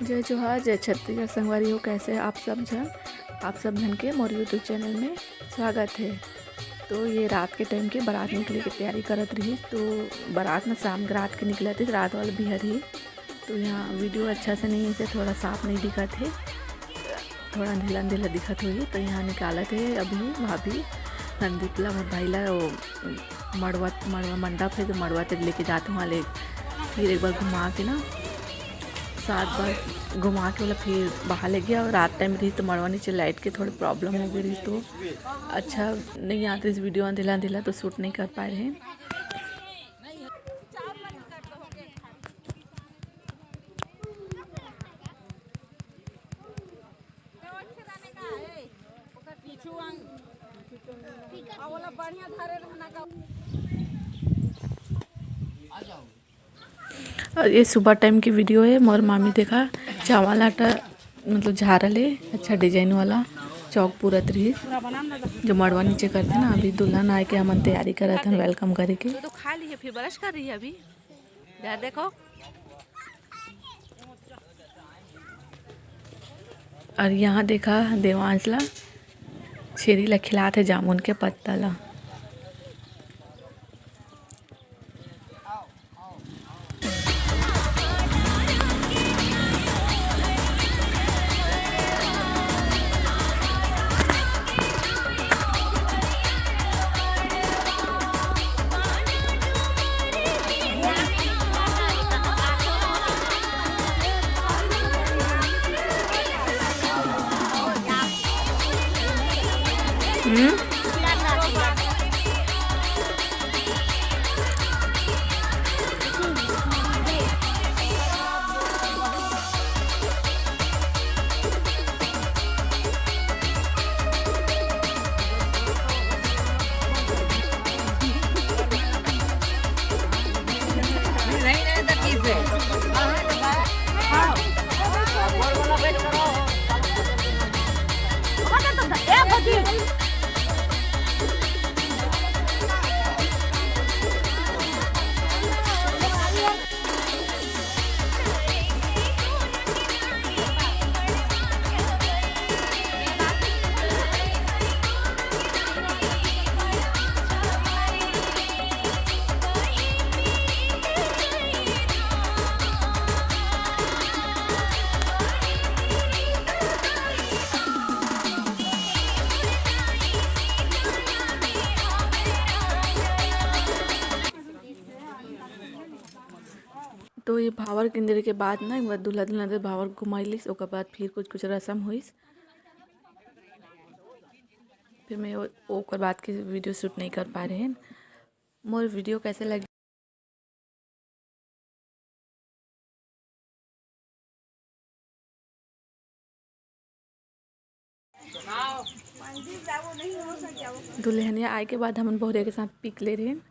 जय जोहार, जय छत्तीसगढ़ संगवारी हो। कैसे आप सब जन के मोर यूट्यूब चैनल में स्वागत है। तो ये रात के टाइम के बारात निकले की तैयारी करत रही। तो बारात में शाम रात के निकला थी, रात वाला बिहर ही। तो यहाँ वीडियो अच्छा से नहीं है, थोड़ा साफ नहीं दिखत है, थोड़ा अंधेला अंधेला दिखत हुई। तो यहाँ निकालत है अभी भाभी संदीप ला, मोर भाई ला वो मड़वा मंडप है, तो मड़वा तक लेके जाते वहाँ ले। फिर एक बार घुमा के ना 7 बार घुमा के वाला फिर बाहर ले गया। और रात टाइम रही तो मड़वा नीचे लाइट के थोड़ी प्रॉब्लम हो गई रही, तो अच्छा नहीं आता इस वीडियो अंधेला अंधेला, तो शूट नहीं कर पाए रहे। और ये सुबह टाइम की वीडियो है। मोर मामी देखा चावल आटा मतलब झारल है, अच्छा डिजाइन वाला चौक पूरत रही जो मड़वा नीचे करते ना। अभी दुल्हन आए के हमन तैयारी करत हन वेलकम करे के। तो खा ली है, फिर ब्रश कर रही है अभी। देखो, और यहाँ देखा देवांश ला छेरी ला खिलाते जामुन के पत्ता ला। तो ये भावर गिंदे के बाद ना एक बार दूल्हा दुल्हन भावर घुमाइलिस, ओकर बाद फिर कुछ रस्म हुईस। फिर मैं ओकर बाद की वीडियो शूट नहीं कर पा रहे हैं। मोर वीडियो कैसे लगी दुल्हनिया आए के बाद हम बोहरिया के साथ पिक ले रहे हैं,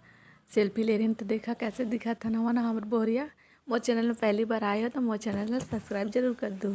सेल्फी ले रहे हैं। तो देखा कैसे दिखा था ना हमारे बोहरिया। मोर चैनल में पहली बार आए हो तो मोर चैनल में सब्सक्राइब जरूर कर दो।